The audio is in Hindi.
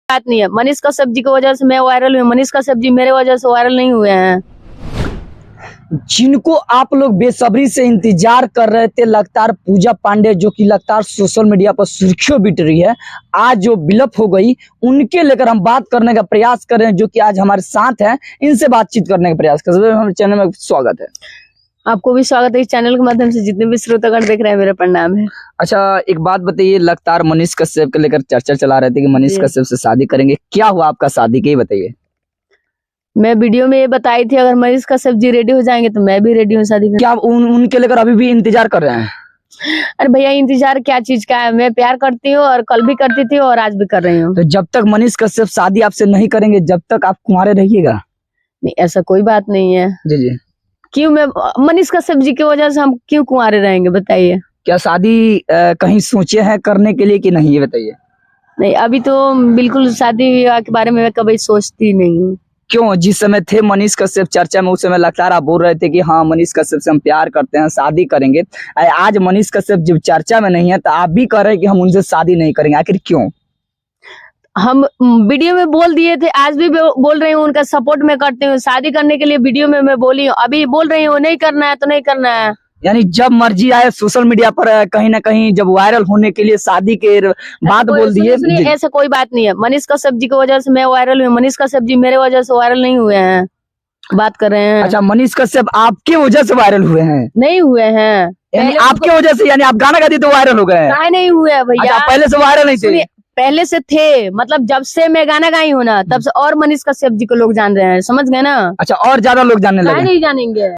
बात नहीं है। मनीष कश्यप जी की वजह से मैं वायरल हुई, मनीष कश्यप जी मेरे वजह से वायरल नहीं हुए हैं। जिनको आप लोग बेसब्री से इंतजार कर रहे थे, लगातार पूजा पांडे जो कि लगातार सोशल मीडिया पर सुर्खियों बिट रही है, आज जो विलप हो गई, उनके लेकर हम बात करने का प्रयास कर रहे हैं, जो कि आज हमारे साथ हैं। इनसे बातचीत करने का प्रयास कर रहे हैं। हमारे चैनल में स्वागत है। आपको भी स्वागत है। इस चैनल के माध्यम से जितने भी श्रोतागण देख रहे हैं, मेरा प्रणाम है। अच्छा, एक बात बताइए, लगातार मनीष कश्यप को लेकर चर्चा चला रहे थे कि मनीष कश्यप से शादी करेंगे, क्या हुआ आपका शादी की, बताइए। मैं वीडियो में ये बताई थी, अगर मनीष कश्यप जी रेडी हो जाएंगे तो मैं भी रेडी हूँ शादी करने। क्या आप उनके लेकर अभी भी इंतजार कर रहे हैं? अरे भैया, इंतजार क्या चीज का है? मैं प्यार करती हूँ और कल भी करती थी और आज भी कर रही हूँ। तो जब तक मनीष कश्यप शादी आपसे नहीं करेंगे, जब तक आप कुंवारे रहिएगा? नहीं, ऐसा कोई बात नहीं है। जी जी। क्यों मैं मनीष कश्यप जी की वजह से हम क्यों कुंवारे रहेंगे, बताइए। क्या शादी कहीं सोचे हैं करने के लिए कि नहीं, ये बताइए। नहीं, अभी तो बिल्कुल शादी विवाह के बारे में मैं कभी सोचती नहीं हूँ। क्यों? जिस समय थे मनीष कश्यप चर्चा में, उस समय लगातार आप बोल रहे थे कि हाँ मनीष कश्यप से हम प्यार करते हैं, शादी करेंगे। आज मनीष कश्यप जब चर्चा में नहीं है तो आप भी कह रहे हैं कि हम उनसे शादी नहीं करेंगे, आखिर क्यों? हम वीडियो में बोल दिए थे, आज भी बोल रही हूँ, उनका सपोर्ट में करती हूँ। शादी करने के लिए वीडियो में मैं बोली हूँ, अभी बोल रही हूँ नहीं करना है तो नहीं करना है। यानी जब मर्जी आए सोशल मीडिया पर कहीं ना कहीं जब वायरल होने के लिए शादी के बात बोल दिए। ऐसा कोई बात नहीं है। मनीष कश्यप जी की वजह से मैं वायरल हुई, मनीष कश्यप जी मेरे वजह से वायरल नहीं हुए हैं। बात कर रहे हैं। अच्छा, मनीष कश्यप आपके वजह से वायरल हुए हैं? नहीं हुए हैं। यानी आपके वजह से, यानी आप गाना गाती तो वायरल हो गए? नहीं हुए भैया। अच्छा, पहले से वायरल नहीं थे? पहले से थे, मतलब जब से मैं गाना गाई हूँ ना, तब से और मनीष कश्यप जी को लोग जान रहे हैं, समझ गए ना। अच्छा, और ज्यादा लोग जानने लगे? नहीं जानेंगे।